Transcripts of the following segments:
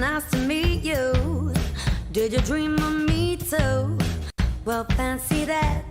nice to meet you. Did you dream of me too? Well, fancy that.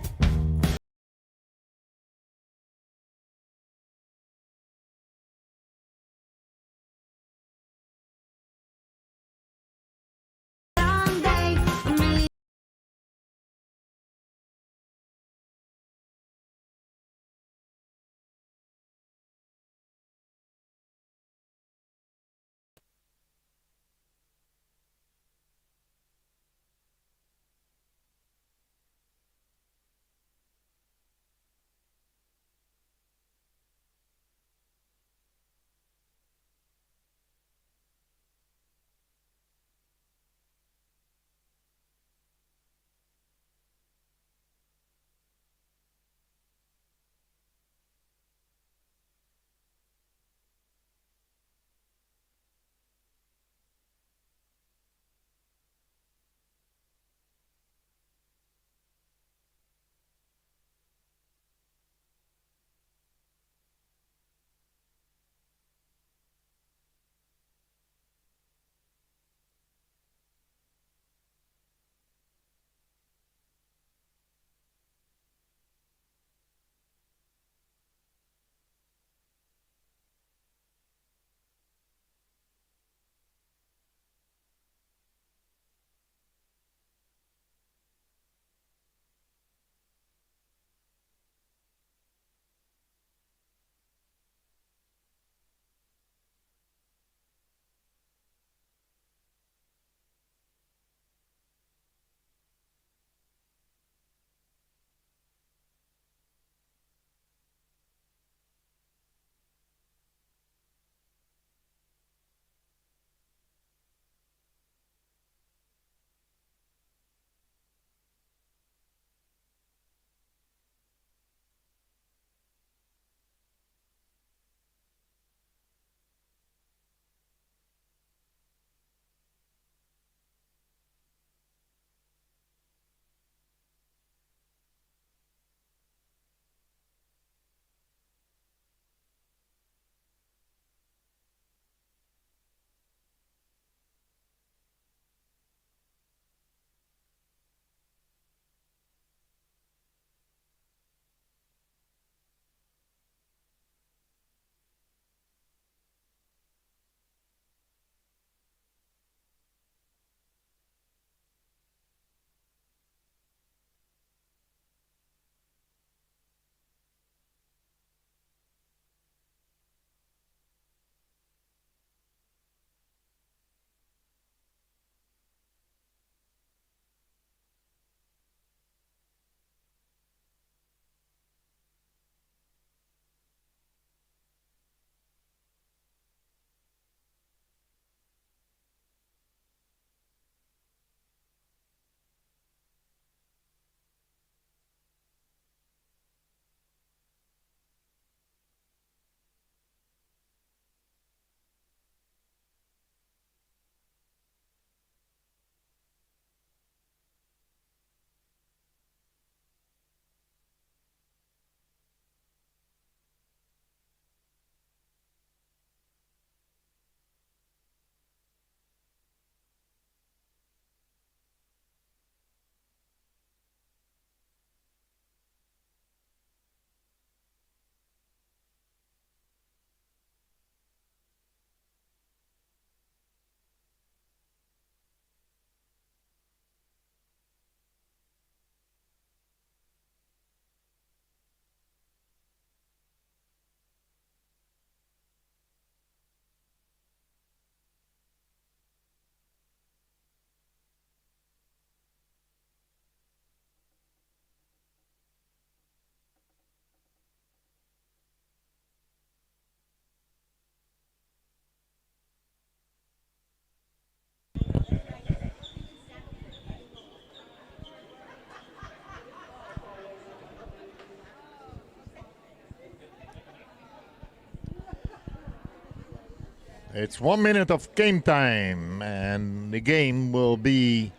It's 1 minute of game time, and the game will be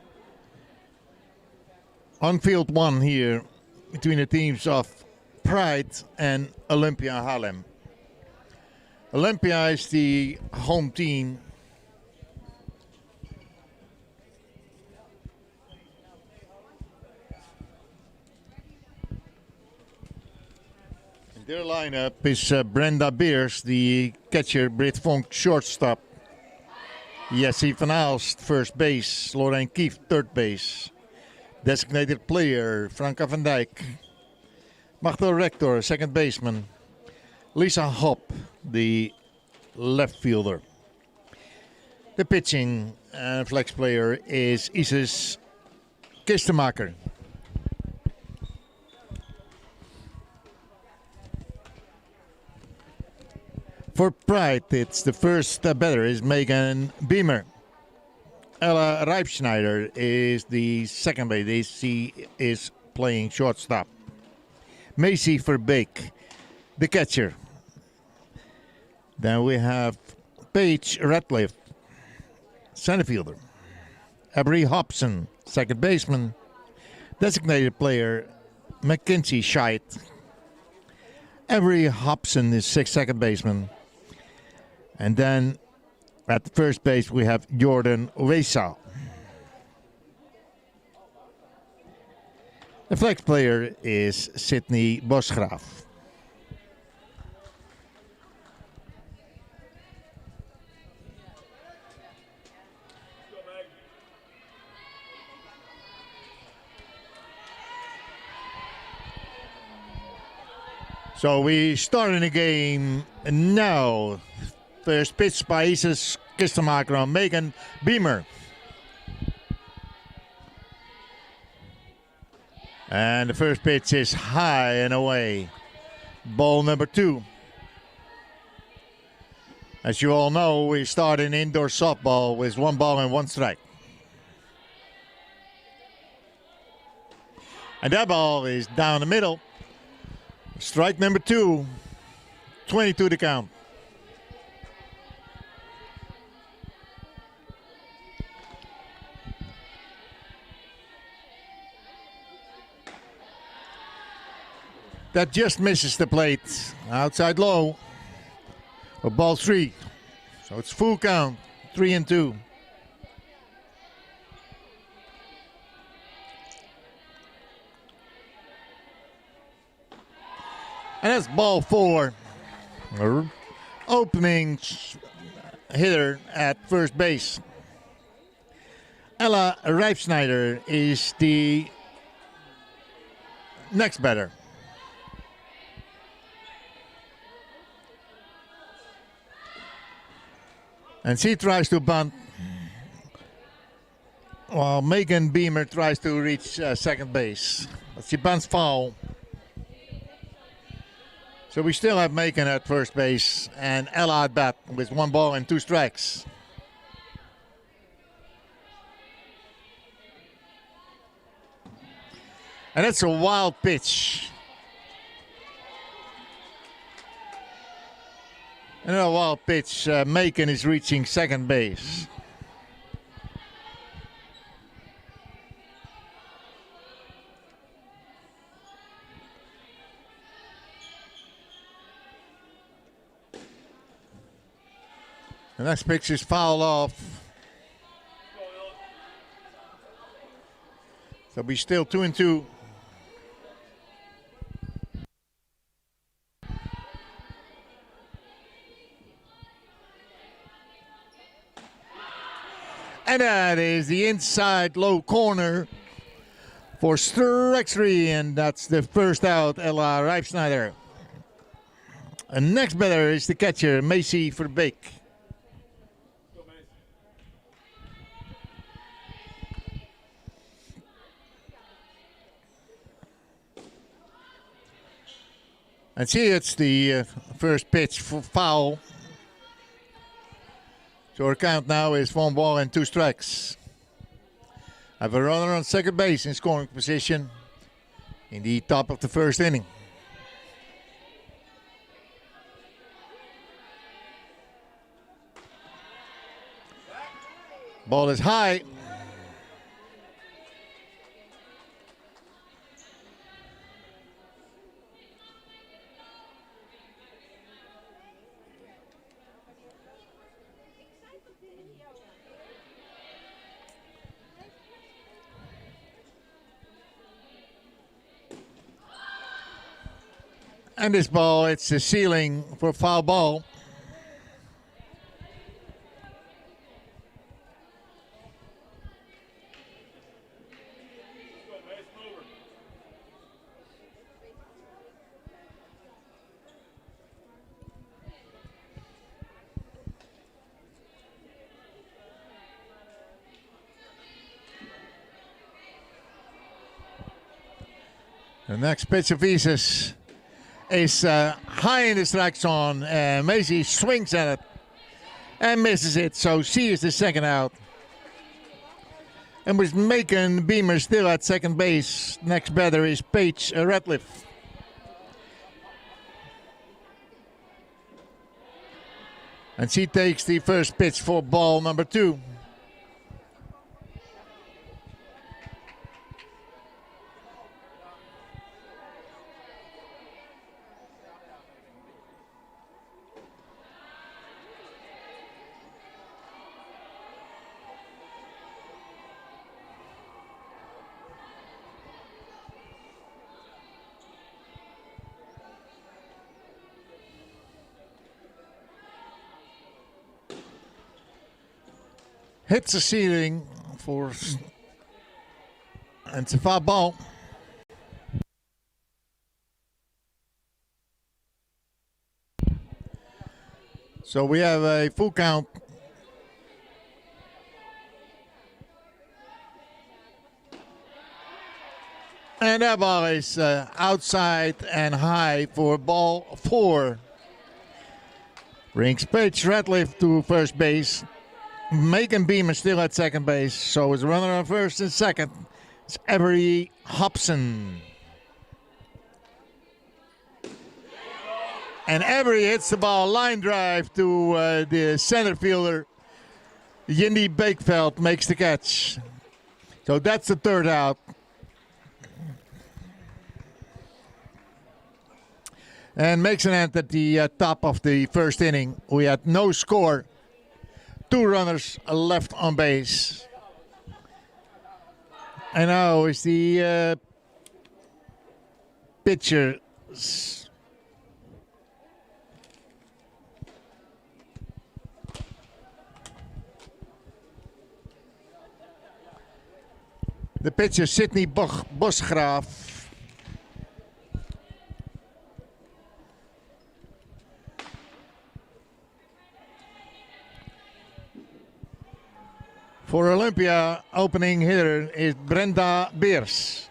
on field one here between the teams of Pride and Olympia Haarlem. Olympia is the home team, Their lineup is Brenda Beers, the catcher, Britt Vonk, shortstop, Jessie van Aalst, first base, Lorraine Kief, third base, designated player, Franka van Dijk, Machtel Rector, second baseman, Lisa Hopp, the left fielder. The pitching flex player is Isis Kistenmaker. For Pride, it's the first batter is Megan Beamer. Ella Reifschneider is the second base. She is playing shortstop. Macy Verbeek, the catcher. Then we have Paige Ratliff, center fielder. Avery Hobson, second baseman. Designated player Mackenzie Scheid. Avery Hobson is second baseman. And then at the first base we have Jordan Weisau. The flex player is Sydney Bosgraaf. So we start in the game now. First pitch by Isis Kistenmaker on Megan Beamer. And the first pitch is high and away. Ball number 2. As you all know, we start in indoor softball with 1 ball and 1 strike. And that ball is down the middle. Strike number 2. 22 to count. That just misses the plate. Outside low. For ball 3. So it's full count. 3-2. And that's ball 4. Opening hitter at first base. Ella Reifschneider is the next batter. And she tries to bunt while Megan Beamer tries to reach second base. But she bunts foul. So we still have Megan at first base and Ella at bat with 1 ball and 2 strikes. And that's a wild pitch. Another wild pitch. Megan is reaching second base. The next pitch is fouled off. So we're still 2-2. And that is the inside low corner for strike 3, and that's the first out, Ella Reifschneider. And next batter is the catcher, Macy Verbeek. And see, it's the first pitch for foul. So our count now is 1 ball and 2 strikes. I have a runner on second base in scoring position in the top of the first inning. Ball is high. And this ball, it's the ceiling for foul ball. The next pitch of Isis is high in the strike zone. Macy swings at it and misses it, so she is the second out. And with Macon Beamer still at second base, next batter is Paige Ratliff. And she takes the first pitch for ball number 2. Hits the ceiling for, and it's a foul ball. So we have a full count. And that ball is outside and high for ball 4. Brings Paige Ratliff to first base. Macon Beamer still at second base. So it's runner on first and second. It's Avery Hobson. And Avery hits the ball line drive to the center fielder. Yindi Bakeveld makes the catch. So that's the third out. And makes an end at the top of the first inning. We had no score. 2 runners left on base. And now is the pitcher. The pitcher, Sidney Bosgraaf. For Olympia, opening hitter is Brenda Beers.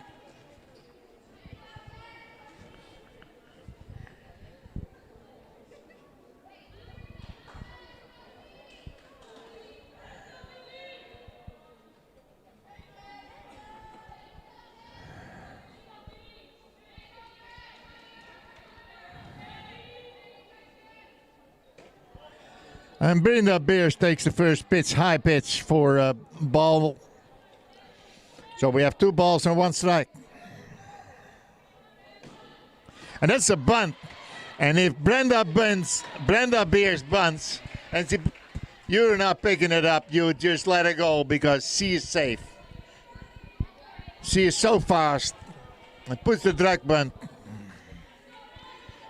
And Brenda Beers takes the first pitch, high pitch for ball. So we have 2 balls and 1 strike. And that's a bunt. And if Brenda Beers bunts, and you're not picking it up, you just let it go because she is safe. She is so fast. And puts the drag bunt.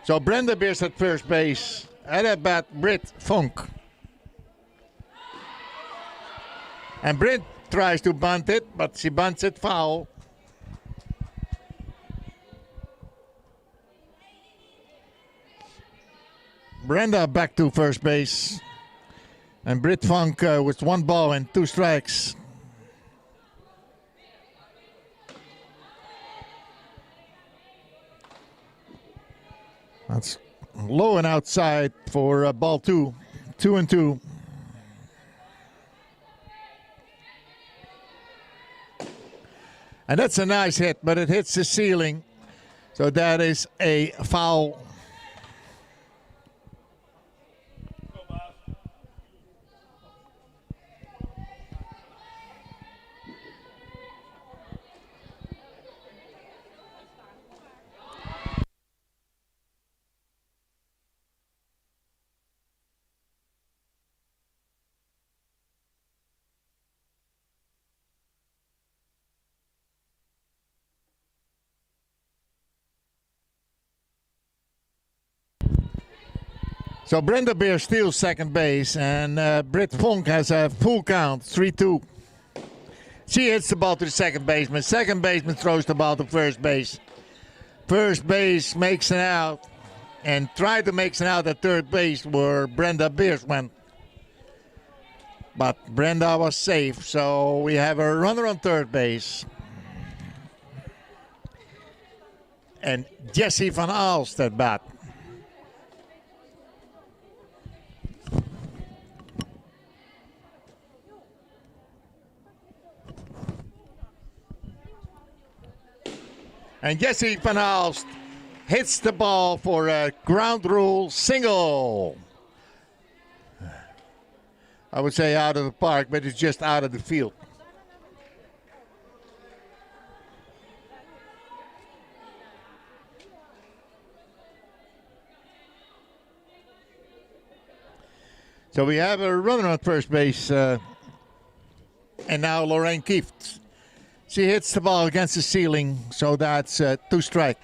So Brenda Beers at first base. At that bat, Britt Funk. And Britt tries to bunt it, but she bunts it foul. Brenda back to first base. And Britt Funk with 1 ball and 2 strikes. That's low and outside for ball 2. 2-2. And that's a nice hit, but it hits the ceiling. So that is a foul. So Brenda Beer steals second base, and Britt Vonk has a full count, 3-2. She hits the ball to the second baseman. Second baseman throws the ball to first base. First base makes an out, and tried to make an out at third base where Brenda Beers went. But Brenda was safe, so we have a runner on third base. And Jesse van Aalst at bat. And Jesse van Aalst hits the ball for a ground rule single. I would say out of the park, but it's just out of the field. So we have a runner on first base, and now Lorraine Kieft. She hits the ball against the ceiling, so that's 2 strike.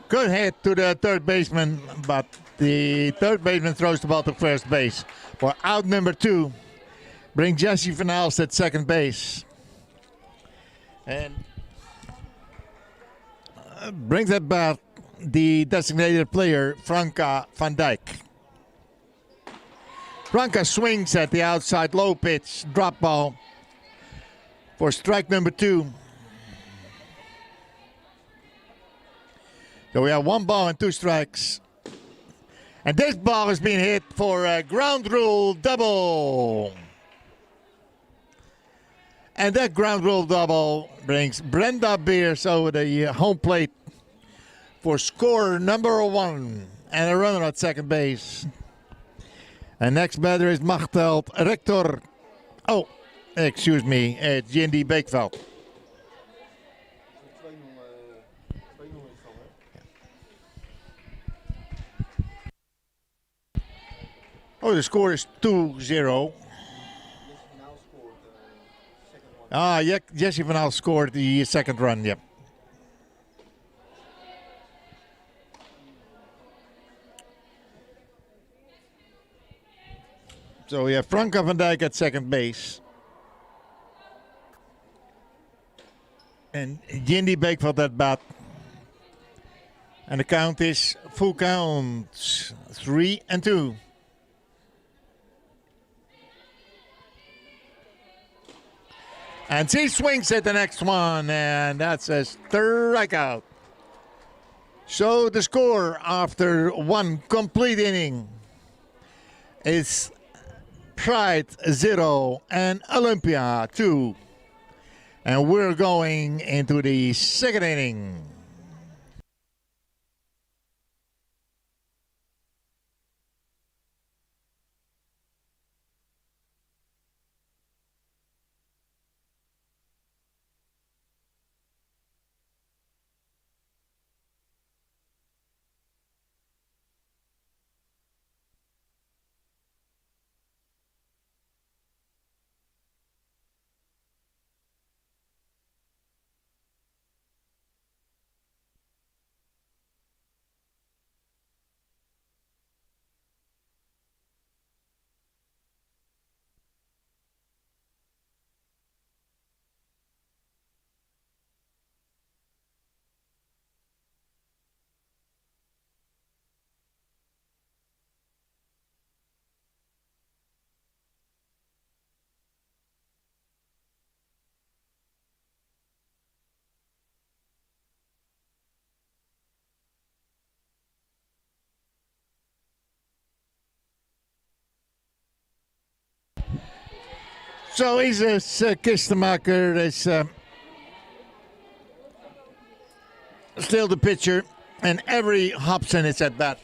Good hit to the third baseman, but the third baseman throws the ball to first base. For out number 2, bring Jesse van Aalst at second base. And brings at bat the designated player, Franca van Dijk. Franca swings at the outside low pitch, drop ball for strike number 2. So we have 1 ball and 2 strikes. And this ball is being hit for a ground rule double. And that ground rule double brings Brenda Beers over the home plate for score number 1 and a runner at second base. And next batter is Machteld Rector. Oh, excuse me, it's Jindy Beekveld. Oh, the score is 2-0. Yeah, Jesse van Aalst scored the second run, yep. So we have Franca van Dijk at second base. And Jindy Beekveld at bat. And the count is full count, 3-2. And she swings at the next one, and that's a strikeout. So the score after 1 complete inning is Pride 0 and Olympia 2. And we're going into the second inning. Zo is het, Kistenmaker is still the pitcher, and every Hobson is at bat.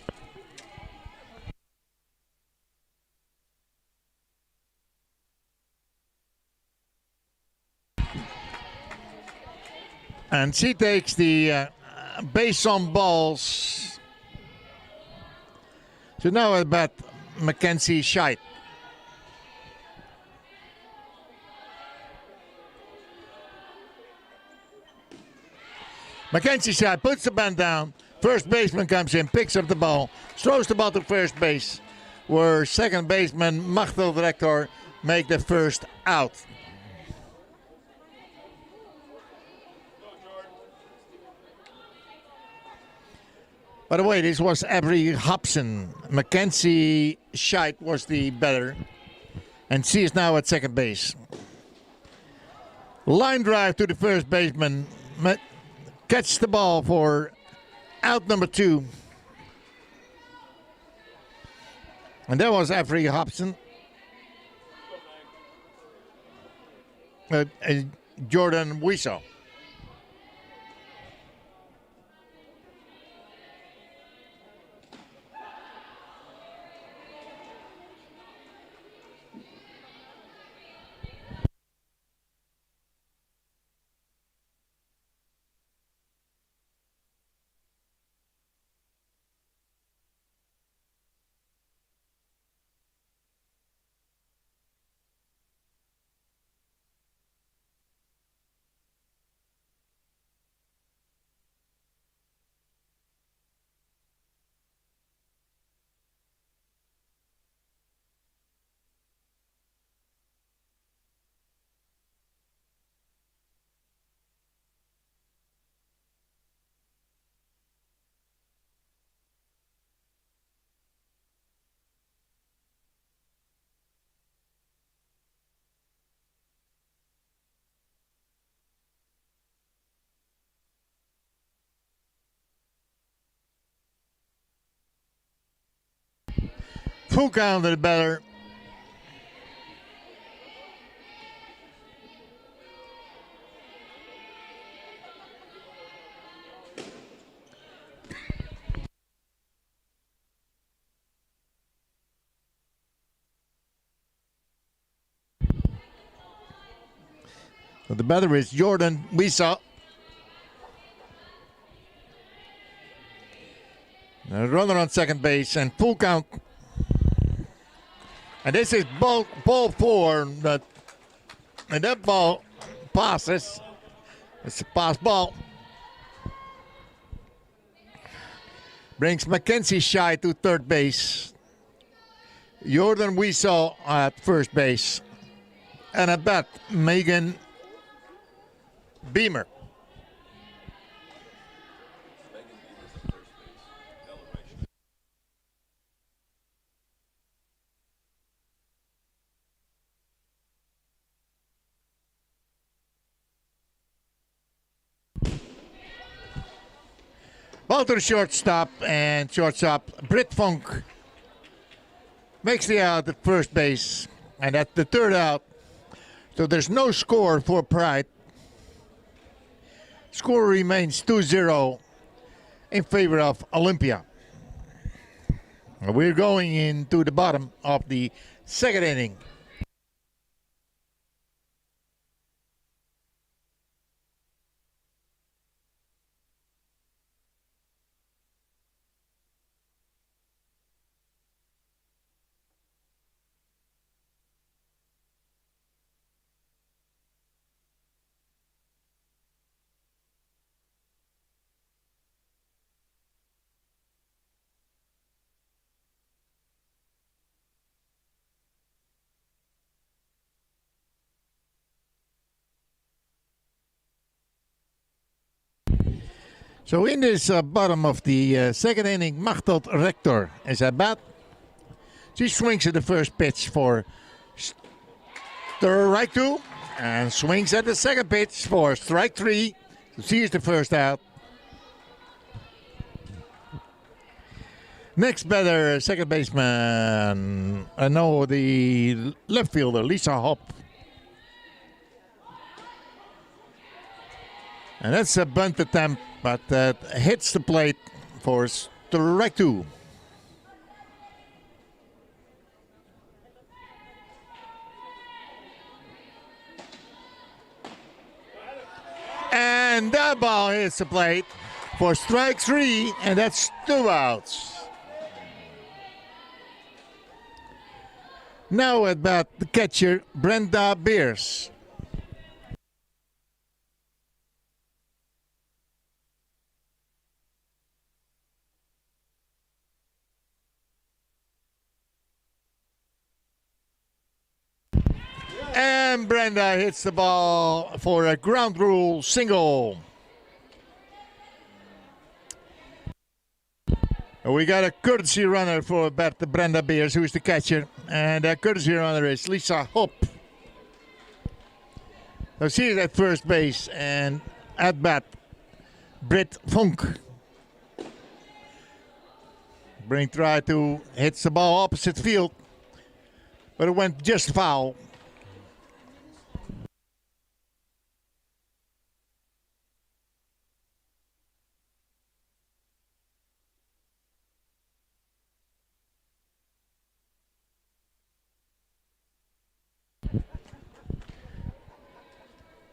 And she takes the base on balls. So now at bat, Mackenzie Scheid. Mackenzie side puts the band down. First baseman comes in, picks up the ball, throws the ball to first base, where second baseman Machtel Rector make the first out. By the way, this was Avery Hobson. Mackenzie Scheid was the better. And she is now at second base. Line drive to the first baseman. Catch the ball for out number 2. And that was Avery Hobson. Jordan Wiesel. Full count to the batter. So the batter is Jordan Wiesel. A runner on second base and full count. And this is ball 4. And that ball passes. It's a pass ball. Brings Mackenzie Scheid to third base. Jordan Wiesel at first base. And at bat, Megan Beamer. Ball to the shortstop, and shortstop Britt Funk makes the out at first base, and at the third out. So there's no score for Pride. Score remains 2-0 in favor of Olympia. We're going into the bottom of the second inning. So in this bottom of the second inning, Machtel Rector is at bat. She swings at the first pitch for strike 2 and swings at the second pitch for strike 3. She is the first out. Next batter, second baseman, the left fielder, Lisa Hopp. And that's a bunt attempt, but hits the plate for strike 2. And that ball hits the plate for strike 3, and that's 2 outs. Now at bat, the catcher, Brenda Beers. And Brenda hits the ball for a ground rule single. We got a courtesy runner for the Brenda Beers, who's the catcher. And that courtesy runner is Lisa Hopp. So she's at first base, and at bat, Britt Funk. Brink tried to hit the ball opposite field, but it went just foul.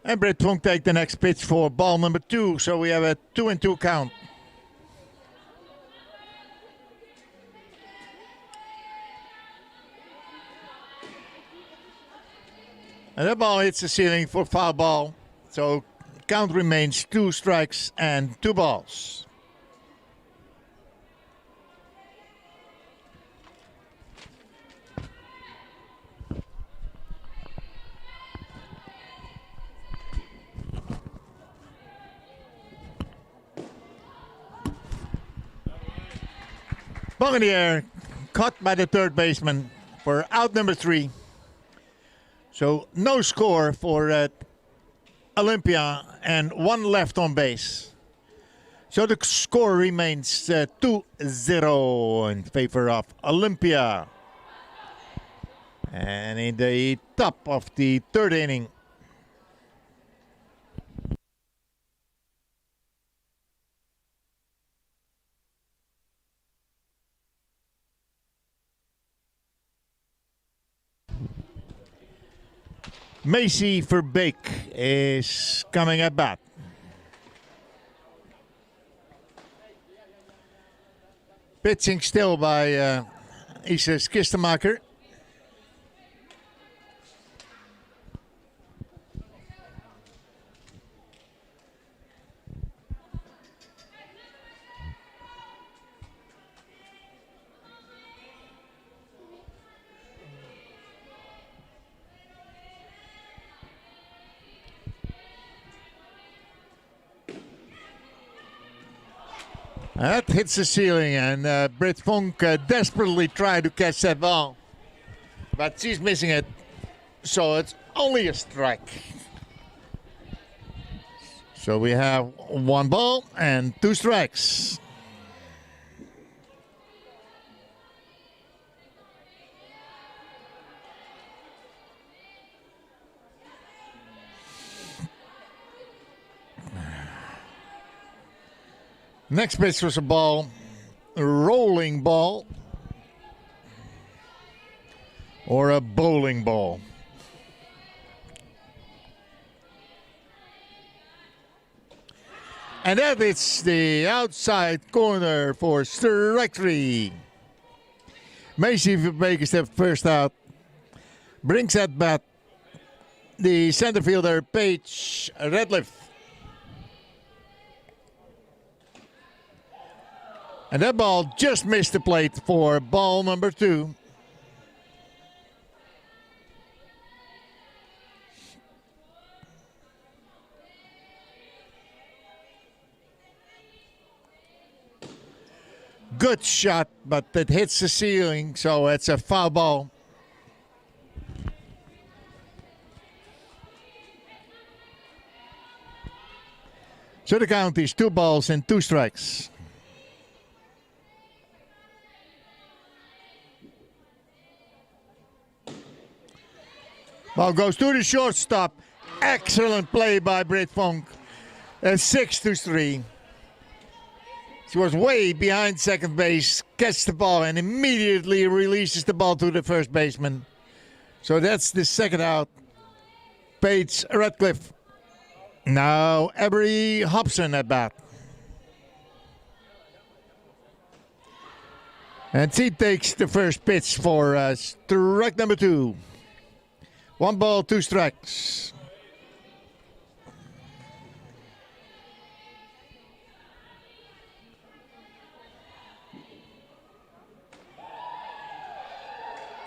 And Britt Funk take the next pitch for ball number 2, so we have a 2-2 count. And that ball hits the ceiling for foul ball. So count remains 2 strikes and 2 balls. Ball in the air, caught by the third baseman for out number 3. So no score for Olympia and 1 left on base. So the score remains 2-0 in favor of Olympia. And in the top of the 3rd inning, Macy Verbeek is coming at bat. Pitching still by Isa Skistemaker. That hits the ceiling, and Britt Funk desperately tried to catch that ball. But she's missing it, so it's only a strike. So we have 1 ball and 2 strikes. Next pitch was a ball, a rolling ball, or a bowling ball. And that is the outside corner for strike 3. Macy Verbeek is the first out. Brings at bat the center fielder, Paige Redliff. And that ball just missed the plate for ball number 2. Good shot, but it hits the ceiling, so it's a foul ball. So the count is 2 balls and 2 strikes. Ball goes to the shortstop. Excellent play by Britt Funk. 6-3. She was way behind second base, gets the ball, and immediately releases the ball to the first baseman. So that's the second out. Paige Radcliffe. Now Avery Hobson at bat. And she takes the first pitch for strike number 2. 1 ball, 2 strikes.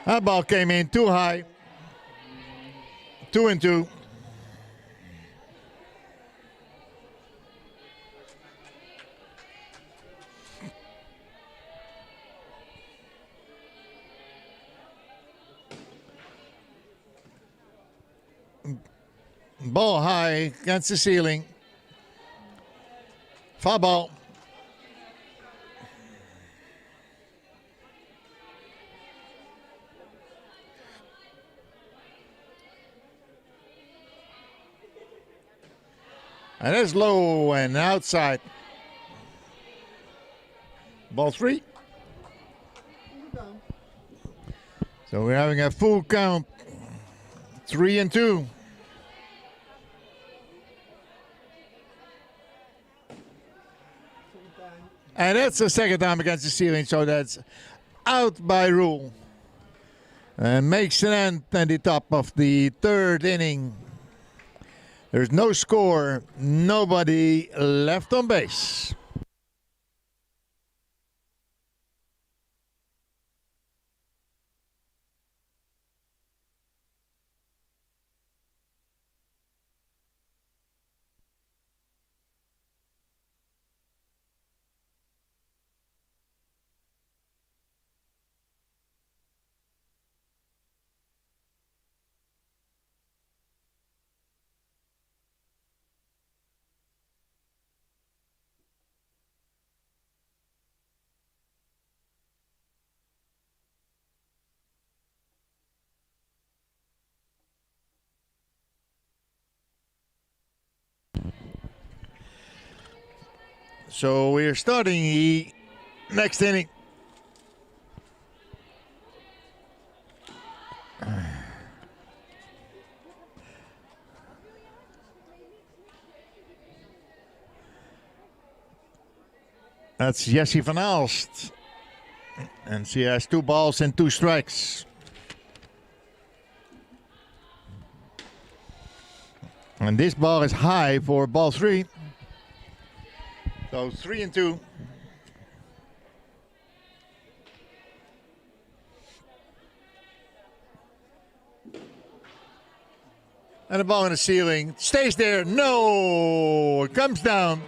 That ball came in too high. 2-2. Ball high against the ceiling. Foul ball. And it's low and outside. Ball 3. So we're having a full count. 3-2. And that's the second time against the ceiling, so that's out by rule. And makes an end at the top of the third inning. There's no score, nobody left on base. So we're starting the next inning. That's Jessie van Aalst. And she has 2 balls and 2 strikes. And this ball is high for ball 3. So 3-2. And the ball in the ceiling stays there. No, it comes down.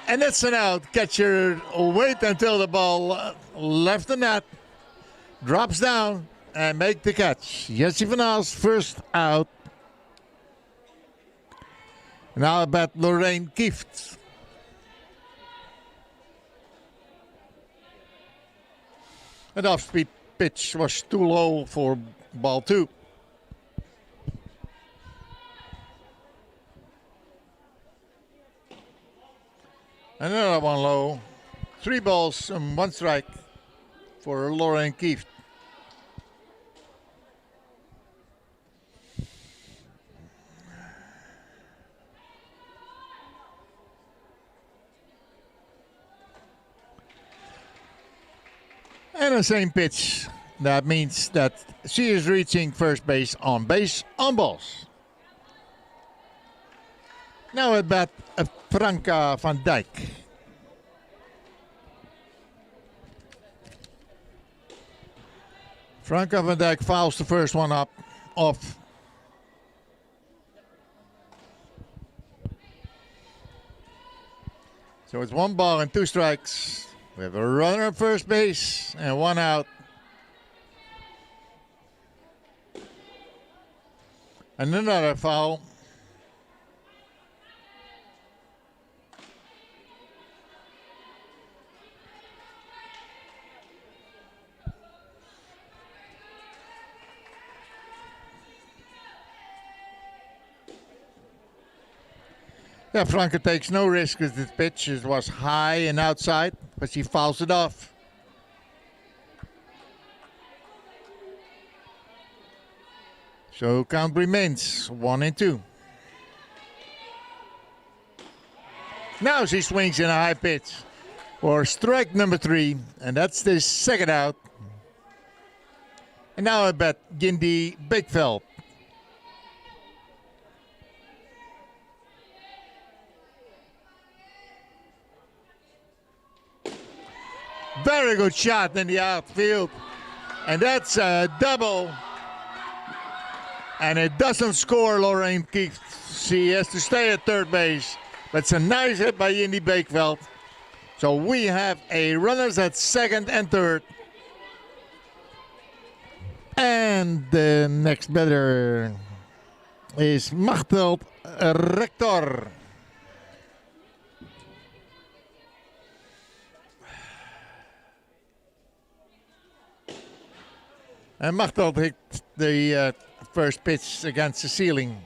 And that's an out. Catcher wait until the ball left the net, drops down, and make the catch. Jessie van Aalst, first out. Now at Lorraine Kieft. An off-speed pitch was too low for ball 2. Another one low. 3 balls and 1 strike for Lorraine Kieft. And the same pitch. That means that she is reaching first base on balls. Now at bat, Franka van Dijk. Franka van Dijk fouls the first one up, off. So it's 1 ball and 2 strikes. We have a runner at first base and 1 out. And another foul. Yeah, Franke takes no risk with this pitch. It was high and outside, but she fouls it off. So count remains 1-2. Now she swings in a high pitch for strike number 3, and that's the second out. And now I bet Gindi Bigveld. Very good shot in the outfield. And that's a double And it doesn't score, Lorraine Kieft. She has to stay at third base. That's a nice hit by Indy Bakeveld. So we have a runners at second and third. And the next batter is Machteld Rector. And Machteld hit the first pitch against the ceiling.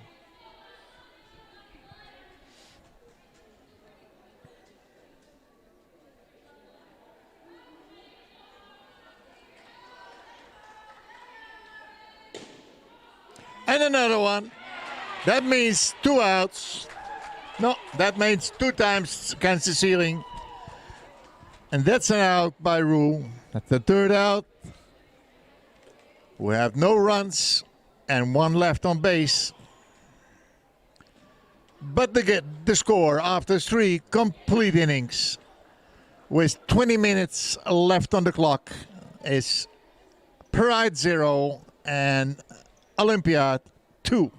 And another one. That means 2 outs. No, that means 2 times against the ceiling. And that's an out by rule. That's the third out. We have no runs and 1 left on base. But the score after 3 complete innings with 20 minutes left on the clock is Pride 0 and Olympiad 2.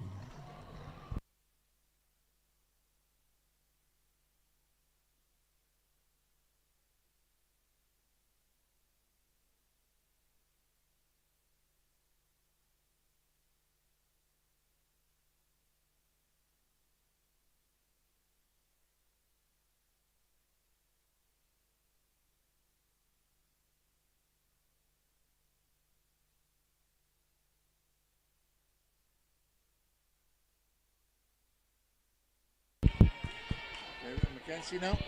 Mackenzie now.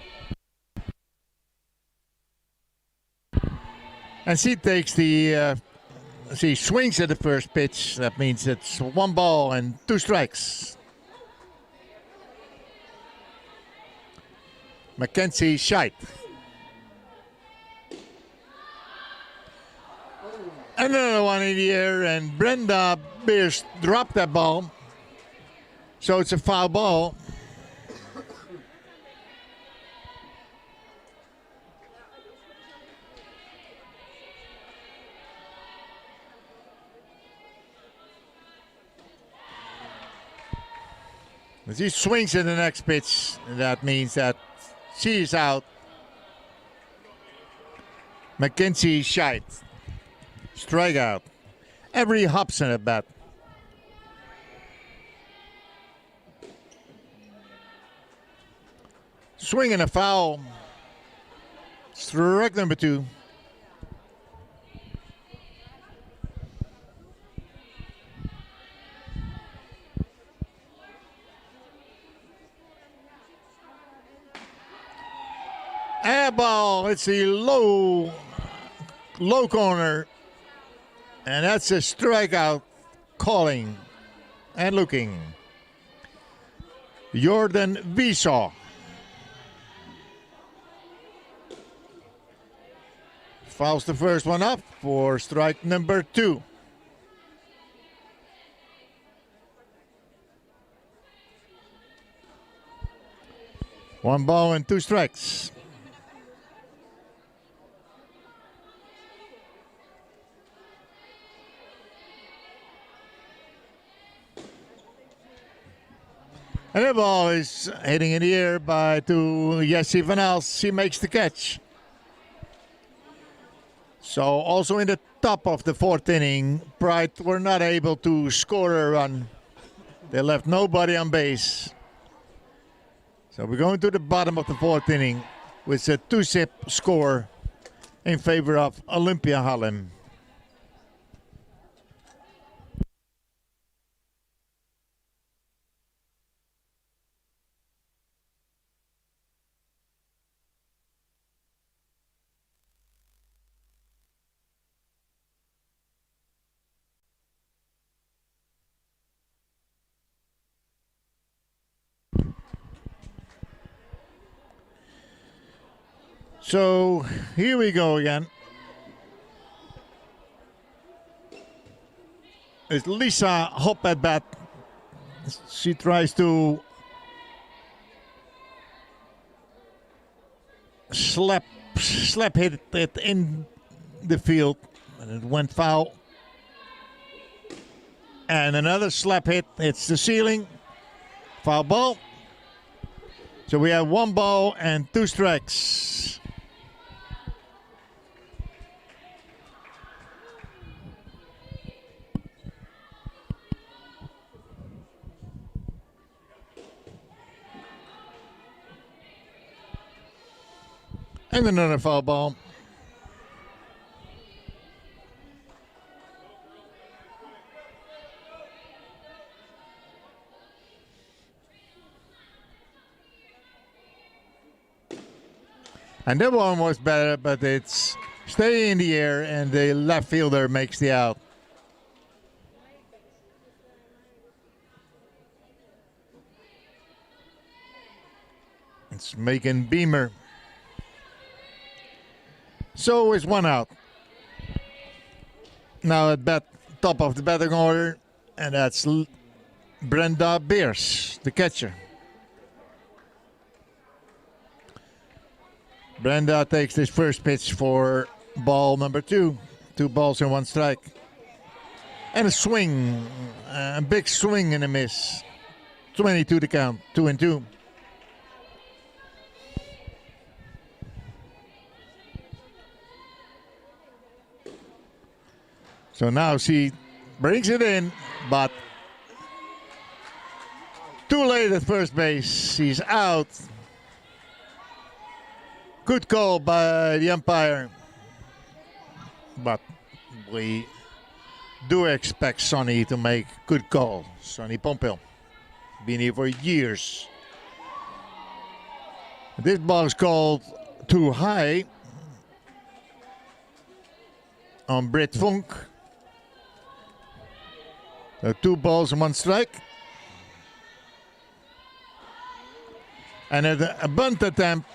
And she takes she swings at the first pitch. That means it's 1 ball and 2 strikes. Mackenzie Scheid. Another one in the air, and Brenda Beers dropped that ball. So it's a foul ball. As he swings in the next pitch, that means that she is out. Mackenzie Scheid. Strikeout. Every Hobson at bat. Swing and a foul. Strike number 2. And ball, it's the low corner. And that's a strikeout calling and looking. Jordan Wiesaw. Fouls the first one up for strike number 2. One ball and 2 strikes. And the ball is hitting in the air to Jessie Van Als. She makes the catch. So also in the top of the 4th inning, Pride were not able to score a run. They left nobody on base. So we're going to the bottom of the 4th inning with a 2-zip score in favor of Olympia Haarlem. So here we go again. It's Lisa Hop at bat. She tries to slap hit it in the field, and it went foul. And another slap hit. It's the ceiling. Foul ball. So we have 1 ball and 2 strikes. And another foul ball. And that one was better, but it's staying in the air, and the left fielder makes the out. It's Megan Beamer. So it's 1 out. Now at bat, top of the batting order, and that's Brenda Beers, the catcher. Brenda takes this first pitch for ball number 2. 2 balls and 1 strike. And a swing, a big swing and a miss. 22 to count, 2-2. So now she brings it in, but too late at first base. She's out. Good call by the umpire. But we do expect Sonny to make good call. Sonny Pompil. Been here for years. This ball is called too high on Britt Funk. So 2 balls and 1 strike. And a bunt attempt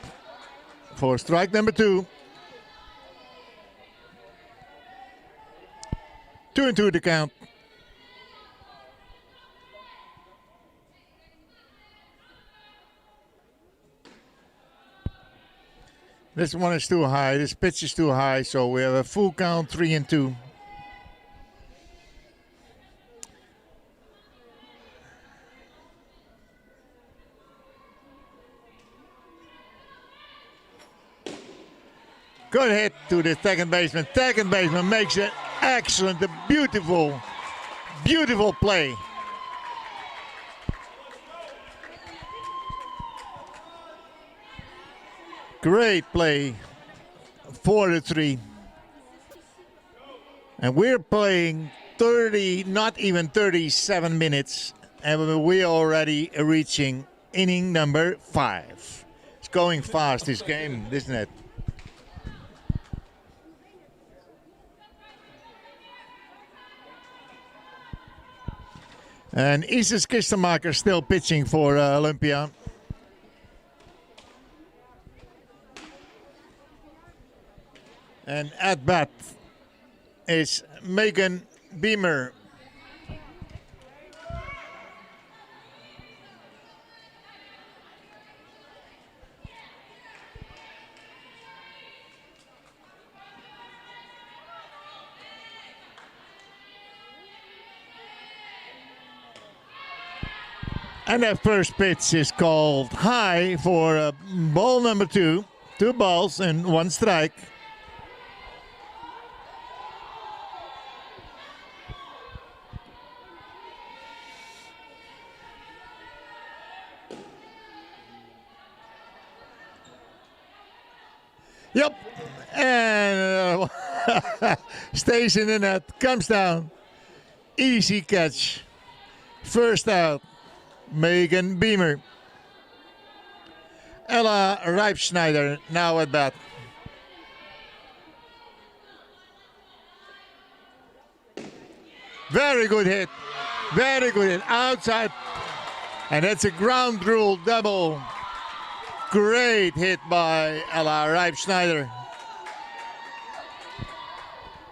for strike number 2. 2-2 to count. This one is too high. This pitch is too high, so we have a full count, 3-2. Good hit to the second baseman. Second baseman makes it excellent, a beautiful, beautiful play. Great play, 4-3. And we're playing 30, not even 37 minutes, and we're already reaching inning number 5. It's going fast, this game, isn't it? And Isis Kistenmaker still pitching for Olympia. And at bat is Megan Beamer. And that first pitch is called high for ball number 2. 2 balls and 1 strike. Yep. And stays in the net. Comes down. Easy catch. First out. Megan Beamer. Ella Reifschneider now at bat. Very good hit. Very good hit. Outside. And that's a ground rule double. Great hit by Ella Reifschneider.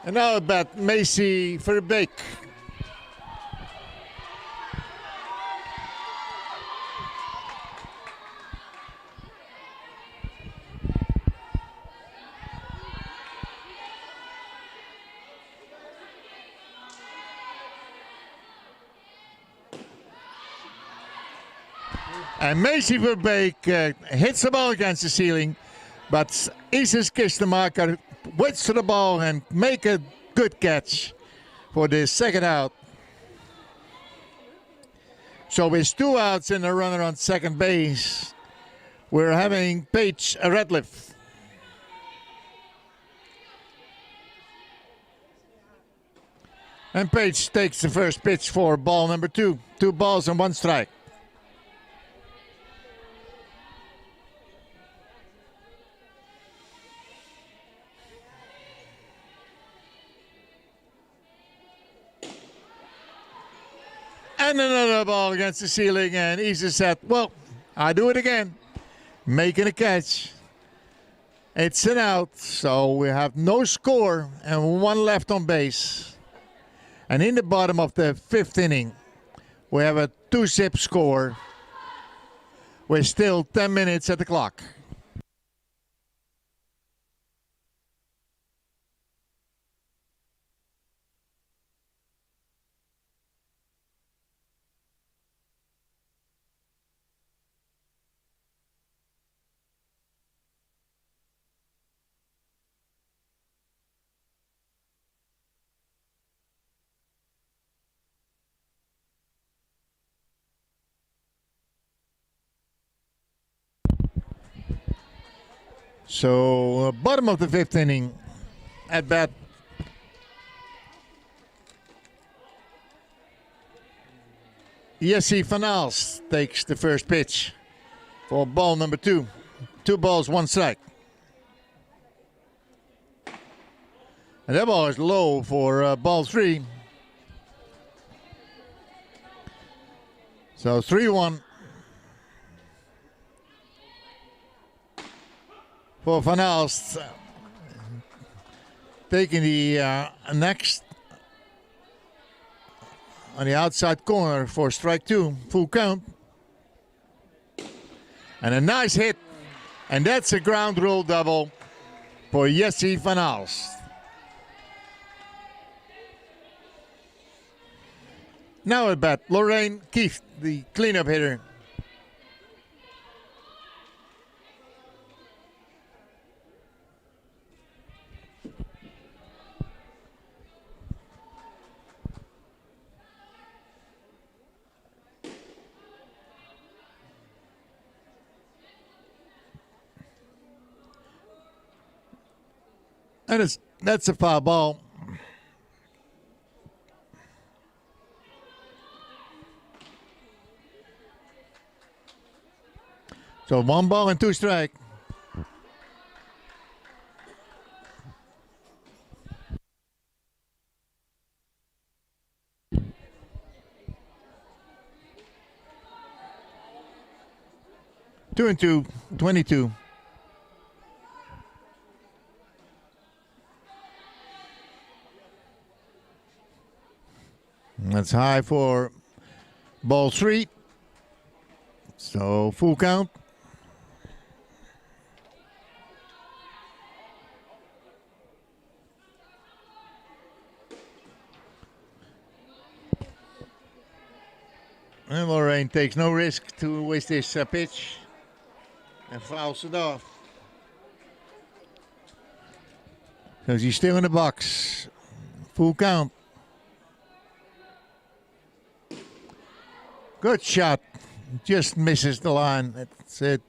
And now at bat, Macy Verbeek. And Macy Verbeek hits the ball against the ceiling, but Isis Kistemaker waits to the ball and make a good catch for the second out. So with 2 outs and a runner on second base, we're having Paige Radcliffe. And Paige takes the first pitch for ball number 2. 2 balls and 1 strike. And another ball against the ceiling, and Isa said, well, I do it again. Making a catch. It's an out, so we have no score and 1 left on base. And in the bottom of the 5th inning, we have a 2-zip score with still 10 minutes at the clock. So, bottom of the 5th inning, at bat. Jesse Van Aalst takes the first pitch for ball number 2. 2 balls, 1 strike. And that ball is low for ball 3. So 3-1. For Van Aalst, taking the next on the outside corner for strike 2, full count. And a nice hit, and that's a ground rule double for Jesse Van Aalst. Now at bat, Lorraine Keefe, the cleanup hitter. And that's a foul ball. So 1 ball and 2 strike. Two and 2, 22. That's high for ball 3. So full count. And Lorraine takes no risk to waste this pitch and fouls it off. So she's still in the box. Full count. Good shot. Just misses the line. That's it.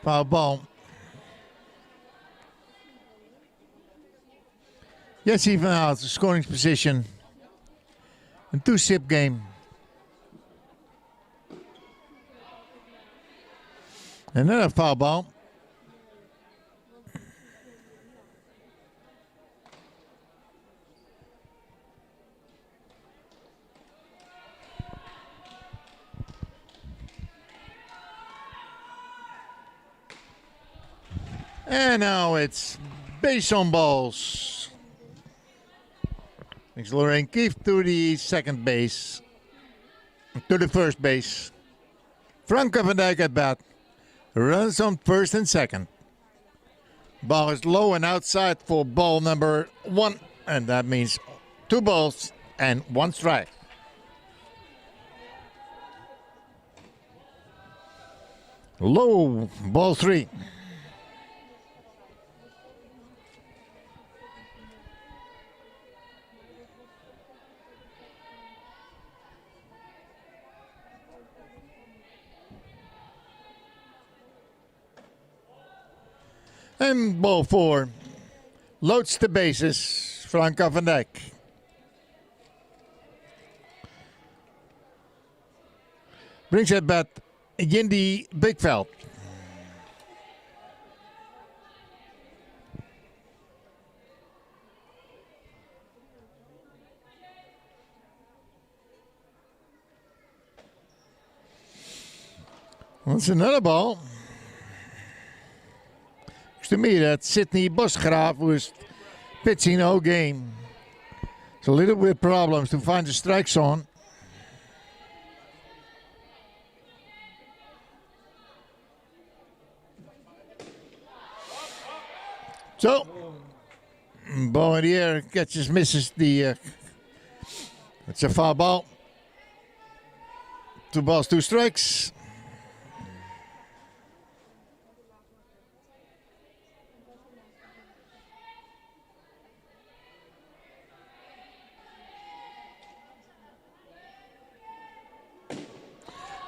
Foul ball. Yes, even out the scoring position. A 2-zip game. Another foul ball. And now it's base on balls. Makes Lorraine Keefe to the second base. To the first base. Frank van Dijk at bat. Runs on first and second. Ball is low and outside for ball number 1. And that means 2 balls and 1 strike. Low, ball 3. And ball 4. Loads the bases. Franka van Dijk. Brings it back. Jindy Bigveld. That's another ball. To me, that's Sidney Bosgraaf, who is pitching the whole game. It's a little bit problems to find the strike zone. So, ball in the air, catches, misses the. It's a foul ball. 2 balls, 2 strikes.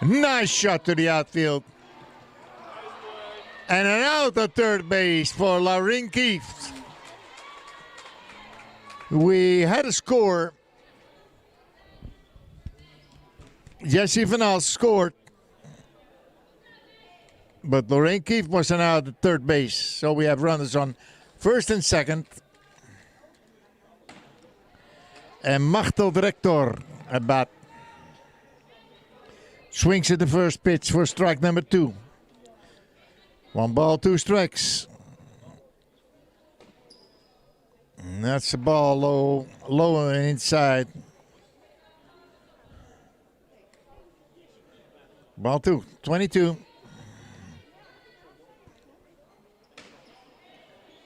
Nice shot to the outfield. And an out at third base for Laureen Kieft. We had a score. Jesse Van Aal scored. But Laureen Kieft was an out at third base. So we have runners on first and second. And Machtel Director at bat. Swings at the first pitch for strike number 2. 1 ball, 2 strikes. And that's the ball low and inside. Ball 2, 22.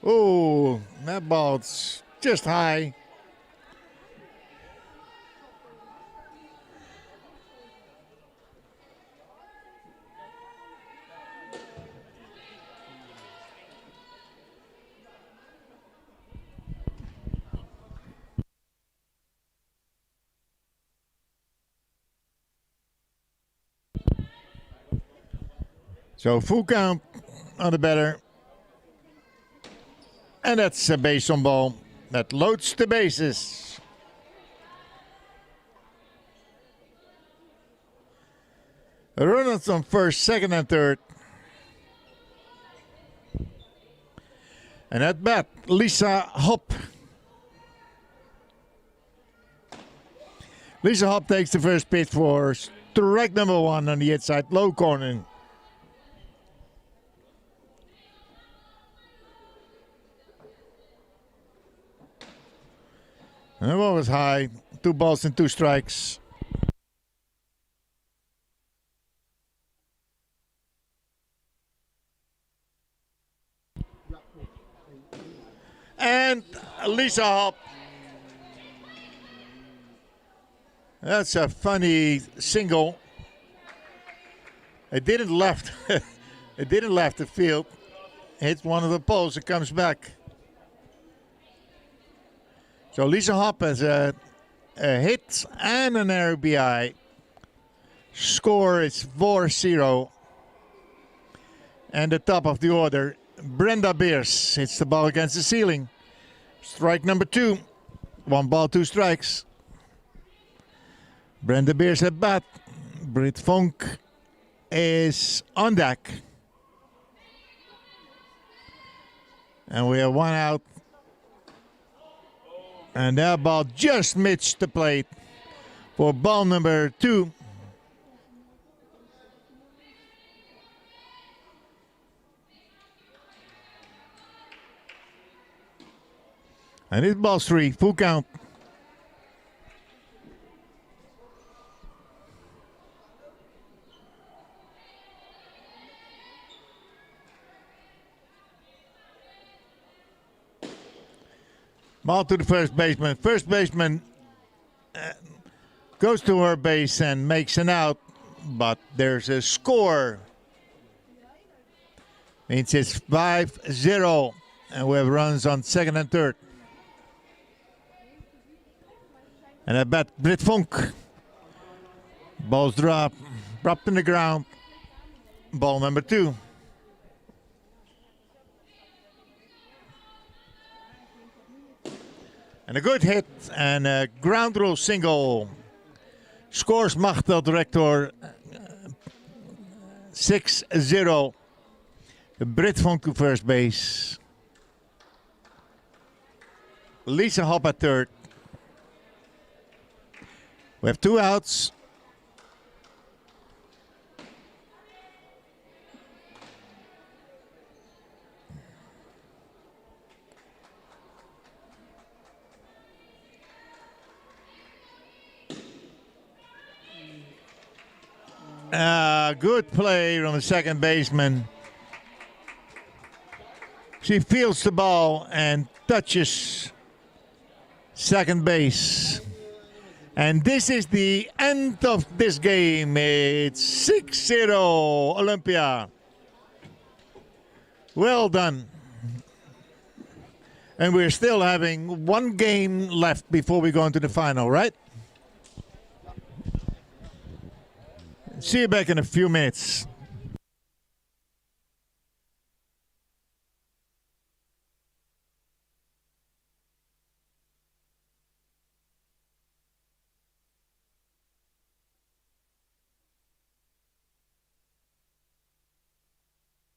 Oh, that ball's just high. So full count on the batter. And that's a base on ball that loads the bases. Runners on first, second, and third. And at bat, Lisa Hop. Lisa Hop takes the first pitch for strike number 1 on the inside low corner. And the ball was high. 2 balls and 2 strikes. And Lisa Hop. That's a funny single. It didn't left. It didn't left the field. Hits one of the poles. It comes back. So Lisa Hop has a hit and an RBI. Score is 4-0. And the top of the order, Brenda Beers hits the ball against the ceiling. Strike number 2. 1 ball, 2 strikes. Brenda Beers at bat. Britt Vonk is on deck. And we have 1 out. And that ball just missed the plate for ball number 2. And it's ball 3, full count. Ball to the first baseman. First baseman goes to her base and makes an out, but there's a score Means it's 5-0. And we have runs on second and third. And I bet Brit Vonk. Ball's dropped in the ground. Ball number 2. And a good hit and a ground rule single. Scores Machtel Director 6-0. Brit Vonk to first base. Lisa Hop at third. We have 2 outs. Good play from the second baseman. She fields the ball and touches second base. And this is the end of this game. It's 6-0 Olympia. Well done. And we're still having 1 game left before we go into the final, right? See you back in a few minutes.